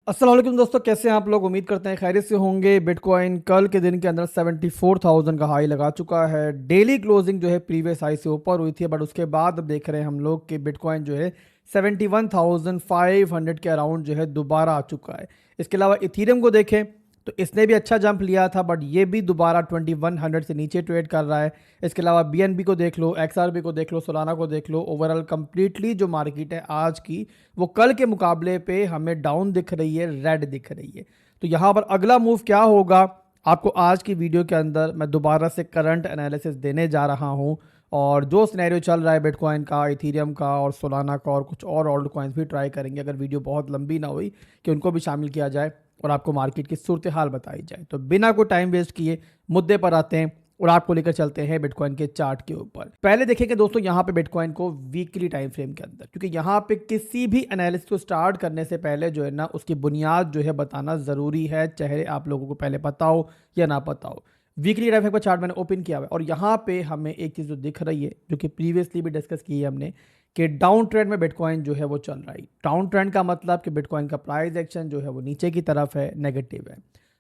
अस्सलाम वालेकुम दोस्तों, कैसे हैं आप लोग। उम्मीद करते हैं खैरियत से होंगे। बिटकॉइन कल के दिन के अंदर 74,000 का हाई लगा चुका है। डेली क्लोजिंग जो है प्रीवियस हाई से ऊपर हुई थी, बट उसके बाद अब देख रहे हैं हम लोग कि बिटकॉइन जो है 71,500 के अराउंड जो है दोबारा आ चुका है। इसके अलावा इथीरियम को देखें तो इसने भी अच्छा जंप लिया था, बट ये भी दोबारा 2100 से नीचे ट्रेड कर रहा है। इसके अलावा BNB को देख लो, XRP को देख लो, सोलाना को देख लो। ओवरऑल कंप्लीटली जो मार्केट है आज की, वो कल के मुकाबले पे हमें डाउन दिख रही है, रेड दिख रही है। तो यहाँ पर अगला मूव क्या होगा, आपको आज की वीडियो के अंदर मैं दोबारा से करंट एनालिसिस देने जा रहा हूँ। और जो सिनेरियो चल रहा है बिटकॉइन का, इथीरियम का और सोलाना का और कुछ और ऑल्ट कॉइन्स भी ट्राई करेंगे, अगर वीडियो बहुत लंबी ना हुई, कि उनको भी शामिल किया जाए और आपको मार्केट की सूरत हाल बताई जाए। तो बिना कोई टाइम वेस्ट किए मुद्दे पर आते हैं और आपको लेकर चलते हैं बिटकॉइन के चार्ट के ऊपर। पहले देखेंगे दोस्तों यहाँ पे बिटकॉइन को वीकली टाइम फ्रेम के अंदर, क्योंकि यहाँ पे किसी भी एनालिसिस को स्टार्ट करने से पहले जो है ना, उसकी बुनियाद जो है बताना ज़रूरी है, चाहे आप लोगों को पहले पता हो या ना पता हो। वीकली टाइम फ्रेम का चार्ट मैंने ओपन किया हुआ है और यहाँ पे हमें एक चीज़ जो दिख रही है, जो कि प्रीवियसली भी डिस्कस की है हमने, कि डाउन ट्रेंड में बिटकॉइन जो है वो चल रहा है। डाउन ट्रेंड का मतलब कि बिटकॉइन का प्राइस एक्शन जो है वो नीचे की तरफ है, नेगेटिव है।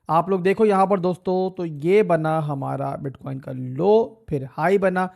आप लोग देखो यहाँ पर दोस्तों, तो ये बना हमारा बिटकॉइन का लो, फिर हाई बना,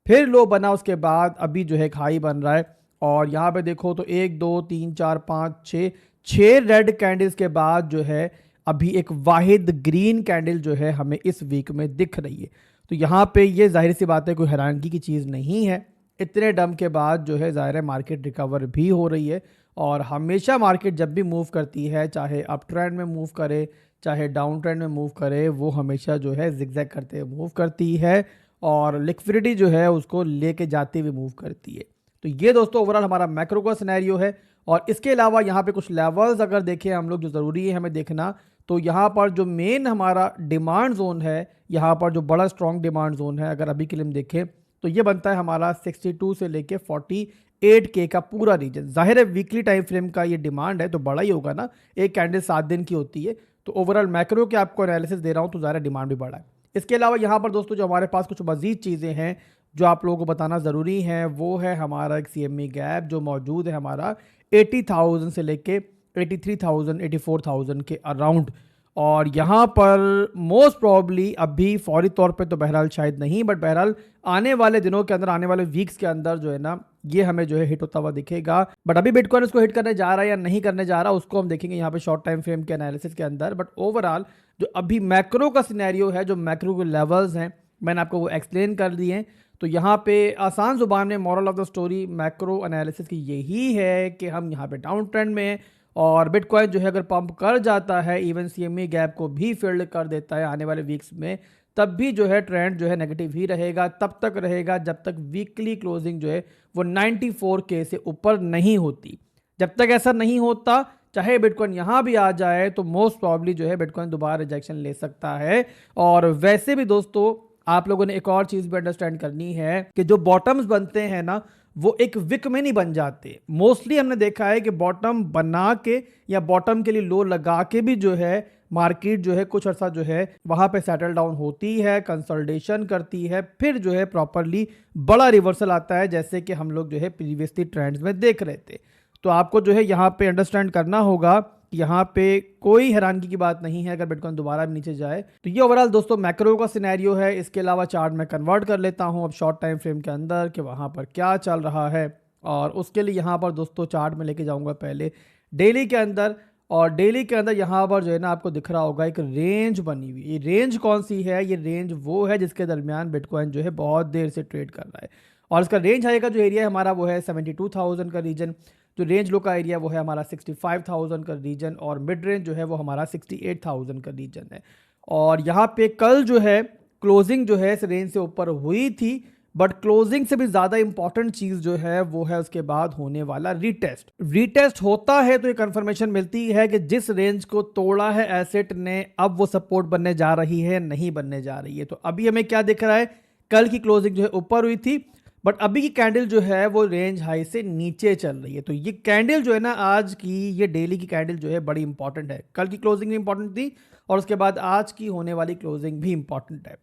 फिर लो बना, उसके बाद अभी जो है एक हाई बन रहा है। और यहाँ पे देखो तो 1 2 3 4 5 6 6 रेड कैंडल्स के बाद जो है अभी एक वाहिद ग्रीन कैंडल जो है हमें इस वीक में दिख रही है। तो यहाँ पे ये जाहिर सी बात है, कोई हैरानगी की चीज़ नहीं है। इतने डम के बाद जो है ज़ाहिर है मार्केट रिकवर भी हो रही है। और हमेशा मार्केट जब भी मूव करती है, चाहे अप ट्रेंड में मूव करे चाहे डाउन ट्रेंड में मूव करे, वो हमेशा जो है जिगजैग करते हुए मूव करती है और लिक्विडिटी जो है उसको लेके जाते हुए मूव करती है। तो ये दोस्तों ओवरऑल हमारा मैक्रो का सिनेरियो है। और इसके अलावा यहाँ पे कुछ लेवल्स अगर देखें हम लोग, जो ज़रूरी है हमें देखना, तो यहाँ पर जो मेन हमारा डिमांड जोन है, यहाँ पर जो बड़ा स्ट्रॉन्ग डिमांड जोन है, अगर अभी के लिए हम देखें तो ये बनता है हमारा 62 से लेके 48K का पूरा रीजन। जाहिर है वीकली टाइम फ्रेम का ये डिमांड है तो बड़ा ही होगा ना, एक कैंडल 7 दिन की होती है। तो ओवरऑल मैक्रो के आपको एनालिसिस दे रहा हूँ, तो ज़्यादा डिमांड भी बढ़ा है। इसके अलावा यहाँ पर दोस्तों जो हमारे पास कुछ मजीद चीज़ें हैं जो आप लोगों को बताना ज़रूरी है, वो है हमारा एक CME गैप जो मौजूद है हमारा 80,000 से लेके 83,000 84,000 के अराउंड। और यहाँ पर मोस्ट प्रॉब्ली अभी फौरी तौर पे तो बहरहाल शायद नहीं, बट बहरहाल आने वाले दिनों के अंदर, आने वाले वीक्स के अंदर जो है ना, ये हमें जो है हिट होता हुआ दिखेगा। बट अभी बिटकॉइन उसको हिट करने जा रहा है या नहीं करने जा रहा, उसको हम देखेंगे यहाँ पे शॉर्ट टाइम फ्रेम के एनालिसिस के अंदर। बट ओवरऑल जो अभी मैक्रो का सिनेरियो है, जो मैक्रो के लेवल्स हैं, मैंने आपको वो एक्सप्लेन कर दिए। तो यहाँ पे आसान जुबान में moral of the story macro analysis की यही है कि हम यहाँ पे डाउन ट्रेंड में हैं और बिटकॉइन जो है अगर पंप कर जाता है, इवन CME गैप को भी फिल्ड कर देता है आने वाले वीक्स में, तब भी जो है ट्रेंड जो है नेगेटिव ही रहेगा। तब तक रहेगा जब तक वीकली क्लोजिंग जो है वो 94K से ऊपर नहीं होती। जब तक ऐसा नहीं होता, चाहे बिटकॉइन यहाँ भी आ जाए, तो मोस्ट प्रॉब्ली जो है बिटकॉइन दोबारा रिजेक्शन ले सकता है। और वैसे भी दोस्तों आप लोगों ने एक और चीज़ भी अंडरस्टैंड करनी है कि जो बॉटम्स बनते हैं ना, वो एक विक में नहीं बन जाते। मोस्टली हमने देखा है कि बॉटम बना के या बॉटम के लिए लो लगा के भी जो है मार्केट जो है कुछ अर्सा जो है वहां पे सेटल डाउन होती है, कंसोलिडेशन करती है, फिर जो है प्रॉपरली बड़ा रिवर्सल आता है, जैसे कि हम लोग जो है प्रीवियसली ट्रेंड्स में देख रहे थे। तो आपको जो है यहाँ पे अंडरस्टैंड करना होगा कि यहाँ पे कोई हैरानगी की बात नहीं है अगर बिटकॉइन दोबारा भी नीचे जाए। तो ये ओवरऑल दोस्तों मैक्रो का सिनेरियो है। इसके अलावा चार्ट में कन्वर्ट कर लेता हूँ अब शॉर्ट टाइम फ्रेम के अंदर कि वहाँ पर क्या चल रहा है। और उसके लिए यहाँ पर दोस्तों चार्ट में लेके जाऊँगा पहले डेली के अंदर। और डेली के अंदर यहाँ पर जो है ना आपको दिख रहा होगा एक रेंज बनी हुई। ये रेंज कौन सी है? ये रेंज वो है जिसके दरमियान बिटकॉइन जो है बहुत देर से ट्रेड कर रहा है। और इसका रेंज हाई का जो एरिया है हमारा वो है 72,000 का रीजन। जो रेंज लो का एरिया वो है हमारा 65,000 का रीजन। और मिड रेंज जो है वो हमारा 68,000 का रीजन है। और यहाँ पे कल जो है क्लोजिंग जो है इस रेंज से ऊपर हुई थी, बट क्लोजिंग से भी ज्यादा इंपॉर्टेंट चीज जो है वो है उसके बाद होने वाला रीटेस्ट। रीटेस्ट होता है तो ये कंफर्मेशन मिलती है कि जिस रेंज को तोड़ा है एसेट ने, अब वो सपोर्ट बनने जा रही है, नहीं बनने जा रही है। तो अभी हमें क्या दिख रहा है, कल की क्लोजिंग जो है ऊपर हुई थी, बट अभी की कैंडल जो है वो रेंज हाई से नीचे चल रही है। तो ये कैंडल जो है ना आज की, ये डेली की कैंडल जो है बड़ी इंपॉर्टेंट है। कल की क्लोजिंग भी इंपॉर्टेंट थी और उसके बाद आज की होने वाली क्लोजिंग भी इंपॉर्टेंट है।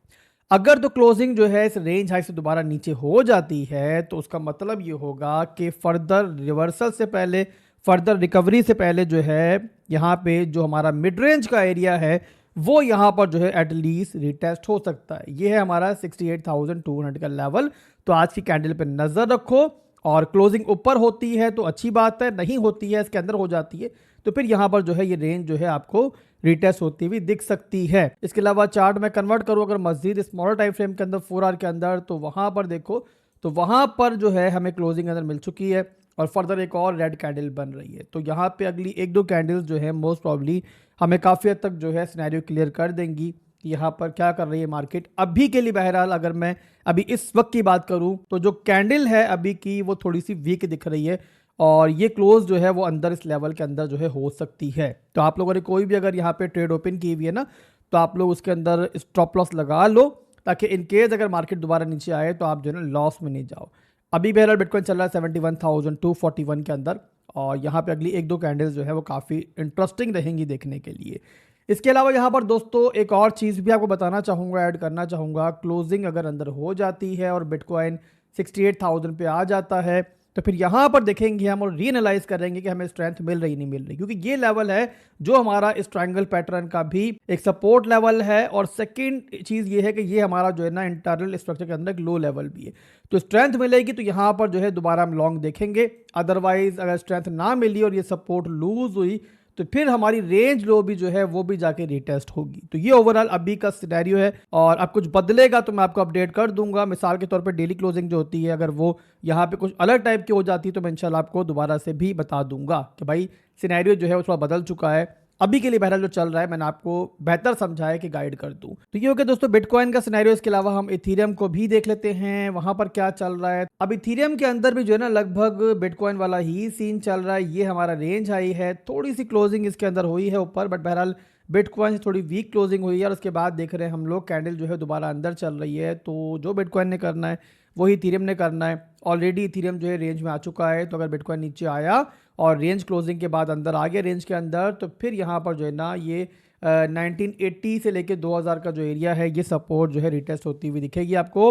अगर तो क्लोजिंग जो है इस रेंज हाई से दोबारा नीचे हो जाती है, तो उसका मतलब ये होगा कि फर्दर रिवर्सल से पहले, फर्दर रिकवरी से पहले जो है यहाँ पे जो हमारा मिड रेंज का एरिया है वो यहाँ पर जो है एटलीस्ट रिटेस्ट हो सकता है। ये है हमारा 68,200 का लेवल। तो आज की कैंडल पे नज़र रखो और क्लोजिंग ऊपर होती है तो अच्छी बात है, नहीं होती है इसके अंदर हो जाती है तो फिर यहाँ पर जो है ये रेंज जो है आपको रिटेस्ट होती हुई दिख सकती है। इसके अलावा चार्ट में कन्वर्ट करूँ अगर मस्जिद स्मॉलर टाइम फ्रेम के अंदर 4 आवर के अंदर, तो वहाँ पर देखो तो वहाँ पर जो है हमें क्लोजिंग अंदर मिल चुकी है और फर्दर एक और रेड कैंडल बन रही है। तो यहाँ पे अगली 1-2 कैंडल्स जो है मोस्ट प्रॉब्ली हमें काफ़ी हद तक जो है सिनेरियो क्लियर कर देंगी कि यहाँ पर क्या कर रही है मार्केट अभी के लिए। बहरहाल अगर मैं अभी इस वक्त की बात करूँ तो जो कैंडल है अभी की वो थोड़ी सी वीक दिख रही है और ये क्लोज जो है वो अंदर इस लेवल के अंदर जो है हो सकती है। तो आप लोगों ने कोई भी अगर यहाँ पे ट्रेड ओपन की हुई है ना तो आप लोग उसके अंदर स्टॉप लॉस लगा लो ताकि इन केस अगर मार्केट दोबारा नीचे आए तो आप जो है ना लॉस में नहीं जाओ। अभी बहरहाल बिटकॉइन चल रहा है 71,241 के अंदर और यहाँ पे अगली 1-2 कैंडल्स जो है वो काफ़ी इंटरेस्टिंग रहेंगी देखने के लिए। इसके अलावा यहाँ पर दोस्तों एक और चीज़ भी आपको बताना चाहूँगा, ऐड करना चाहूँगा। क्लोजिंग अगर अंदर हो जाती है और बिटकॉइन 68,000 पे आ जाता है तो फिर यहाँ पर देखेंगे हम और रीएनालाइज करेंगे कि हमें स्ट्रेंथ मिल रही नहीं मिल रही, क्योंकि ये लेवल है जो हमारा इस ट्रायंगल पैटर्न का भी एक सपोर्ट लेवल है और सेकंड चीज़ ये है कि ये हमारा जो है ना इंटरनल स्ट्रक्चर के अंदर एक लो लेवल भी है। तो स्ट्रेंथ मिलेगी तो यहाँ पर जो है दोबारा हम लॉन्ग देखेंगे। अदरवाइज अगर स्ट्रेंथ ना मिली और ये सपोर्ट लूज हुई तो फिर हमारी रेंज लो भी जो है वो भी जाके रिटेस्ट होगी। तो ये ओवरऑल अभी का सिनेरियो है और अब कुछ बदलेगा तो मैं आपको अपडेट कर दूंगा। मिसाल के तौर पे डेली क्लोजिंग जो होती है अगर वो यहाँ पे कुछ अलग टाइप की हो जाती है तो मैं इंशाल्लाह आपको दोबारा से भी बता दूंगा कि भाई सिनेरियो जो है वो थोड़ा बदल चुका है। अभी के लिए बहरहाल जो चल रहा है मैंने आपको बेहतर समझाया कि गाइड कर दूं। तो ये हो गया दोस्तों बिटकॉइन का सिनेरियो। इसके अलावा हम इथीरियम को भी देख लेते हैं वहां पर क्या चल रहा है। अब इथीरियम के अंदर भी जो है ना लगभग बिटकॉइन वाला ही सीन चल रहा है। ये हमारा रेंज हाई है, थोड़ी सी क्लोजिंग इसके अंदर हुई है ऊपर, बट बहरहाल बिटकॉइन से थोड़ी वीक क्लोजिंग हुई है और उसके बाद देख रहे हैं हम लोग कैंडल जो है दोबारा अंदर चल रही है। तो जो बिटकॉइन ने करना है वही इथीरियम ने करना है। ऑलरेडी इथीरियम जो है रेंज में आ चुका है, तो अगर बिटकॉइन नीचे आया और रेंज क्लोजिंग के बाद अंदर आ गया रेंज के अंदर तो फिर यहाँ पर जो है ना ये 1980 से लेके 2000 का जो एरिया है ये सपोर्ट जो है रिटेस्ट होती हुई दिखेगी आपको।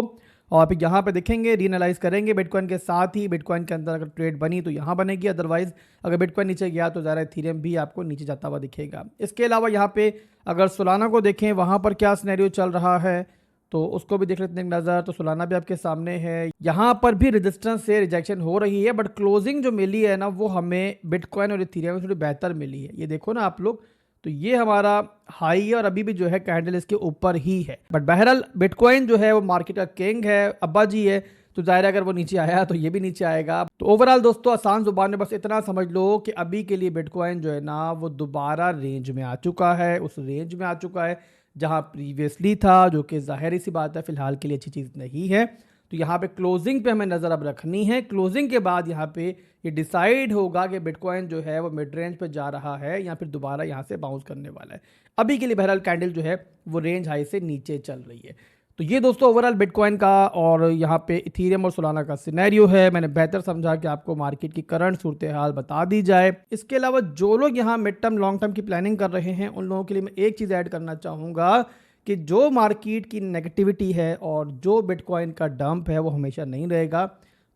और फिर यहाँ पे देखेंगे रीएनालाइज करेंगे बिटकॉइन के साथ ही। बिटकॉइन के अंदर अगर ट्रेड बनी तो यहाँ बनेगी, अदरवाइज अगर बिटकॉइन नीचे गया तो ज़रा इथीरियम भी आपको नीचे जाता हुआ दिखेगा। इसके अलावा यहाँ पे अगर सोलाना को देखें वहाँ पर क्या सिनेरियो चल रहा है तो उसको भी देख लेते हैं नज़र। तो सोलाना भी आपके सामने है, यहाँ पर भी रेजिस्टेंस से रिजेक्शन हो रही है, बट क्लोजिंग जो मिली है ना वो हमें बिटकॉइन और इथीरियम में थोड़ी बेहतर मिली है। ये देखो ना आप लोग, तो ये हमारा हाई है और अभी भी जो है कैंडल इसके ऊपर ही है। बट बहरहाल बिटकॉइन जो है वो मार्केट का किंग है, अब्बा जी है, तो जाहिर है अगर वो नीचे आया तो ये भी नीचे आएगा। तो ओवरऑल दोस्तों आसान जुबान में बस इतना समझ लो कि अभी के लिए बिटकॉइन जो है ना वो दोबारा रेंज में आ चुका है, उस रेंज में आ चुका है जहां प्रीवियसली था, जो कि ज़ाहिर सी बात है फिलहाल के लिए अच्छी चीज़ नहीं है। तो यहाँ पे क्लोजिंग पे हमें नज़र अब रखनी है। क्लोजिंग के बाद यहाँ पे ये डिसाइड होगा कि बिटकॉइन जो है वो मिड रेंज पे जा रहा है या फिर दोबारा यहाँ से बाउंस करने वाला है। अभी के लिए बहरहाल कैंडल जो है वो रेंज हाई से नीचे चल रही है। तो ये दोस्तों ओवरऑल बिटकॉइन का और यहाँ पे इथीरियम और सोलाना का सिनेरियो है। मैंने बेहतर समझा कि आपको मार्केट की करंट सूरत हाल बता दी जाए। इसके अलावा जो लोग यहाँ मिड टर्म लॉन्ग टर्म की प्लानिंग कर रहे हैं उन लोगों के लिए मैं एक चीज़ ऐड करना चाहूँगा कि जो मार्केट की नेगेटिविटी है और जो बिटकॉइन का डंप है वो हमेशा नहीं रहेगा।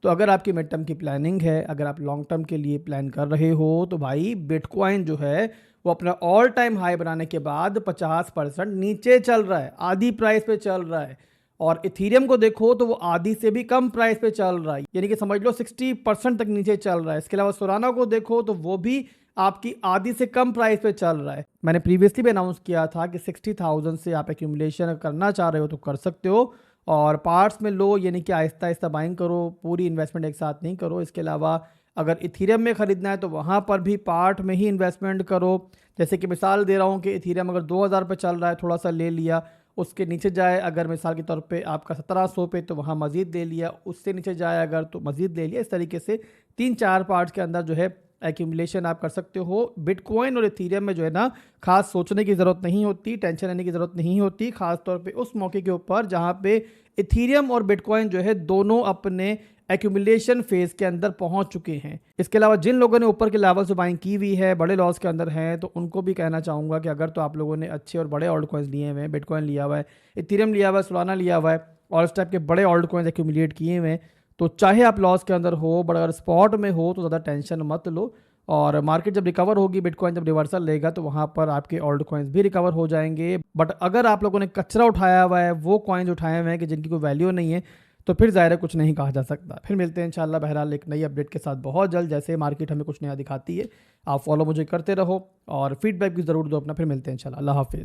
तो अगर आपकी मिड टर्म की प्लानिंग है, अगर आप लॉन्ग टर्म के लिए प्लान कर रहे हो तो भाई बिटकॉइन जो है वो अपना ऑल टाइम हाई बनाने के बाद 50% नीचे चल रहा है, आधी प्राइस पे चल रहा है। और इथीरियम को देखो तो वो आधी से भी कम प्राइस पे चल रहा है, यानी कि समझ लो 60% तक नीचे चल रहा है। इसके अलावा सोलाना को देखो तो वो भी आपकी आधी से कम प्राइस पे चल रहा है। मैंने प्रीवियसली भी अनाउंस किया था कि 60,000 से आप एक्यूमुलेशन करना चाह रहे हो तो कर सकते हो और पार्ट्स में लो, यानी कि आहिस्ता आहिस्ता बाइंग करो, पूरी इन्वेस्टमेंट एक साथ नहीं करो। इसके अलावा अगर इथीरियम में ख़रीदना है तो वहाँ पर भी पार्ट में ही इन्वेस्टमेंट करो। जैसे कि मिसाल दे रहा हूँ कि इथीरियम अगर 2000 पे चल रहा है, थोड़ा सा ले लिया, उसके नीचे जाए अगर मिसाल के तौर पे आपका 1700 पे तो वहाँ मज़ीद ले लिया, उससे नीचे जाए अगर तो मज़ीद ले लिया। इस तरीके से 3-4 पार्ट्स के अंदर जो है एक्यूमुलेशन आप कर सकते हो। बिटकॉइन और इथीरियम में जो है ना खास सोचने की ज़रूरत नहीं होती, टेंशन लेने की ज़रूरत नहीं होती, ख़ास तौर पे उस मौके के ऊपर जहाँ पे इथीरियम और बिटकॉइन जो है दोनों अपने एक्यूमुलेशन फेज के अंदर पहुंच चुके हैं। इसके अलावा जिन लोगों ने ऊपर के लेवल से बाइंग की हुई है, बड़े लॉस के अंदर हैं, तो उनको भी कहना चाहूँगा कि अगर तो आप लोगों ने अच्छे और बड़े ऑल्ट कॉइन्स लिए हुए हैं, बिटकॉइन लिया हुआ है, इथीरियम लिया हुआ है, सोलाना लिया हुआ है और इस टाइप के बड़े ऑल्ट कॉइन्स एक्यूमुलेट किए हुए हैं, तो चाहे आप लॉस के अंदर हो बट अगर स्पॉट में हो तो ज़्यादा टेंशन मत लो। और मार्केट जब रिकवर होगी, बिटकॉइन जब रिवर्सल लेगा, तो वहाँ पर आपके ओल्ड कॉइन्स भी रिकवर हो जाएंगे। बट अगर आप लोगों ने कचरा उठाया हुआ है, वो कॉइन्स उठाए हुए हैं कि जिनकी कोई वैल्यू नहीं है, तो फिर ज़ाहिर है कुछ नहीं कहा जा सकता। फिर मिलते हैं इंशाल्लाह बहरहाल एक नई अपडेट के साथ बहुत जल्द। जैसे मार्केट हमें कुछ नया दिखाती है, आप फॉलो मुझे करते रहो और फीडबैक भी ज़रूर दो अपना। फिर मिलते हैं इंशाल्लाह। अल्लाह हाफिज़।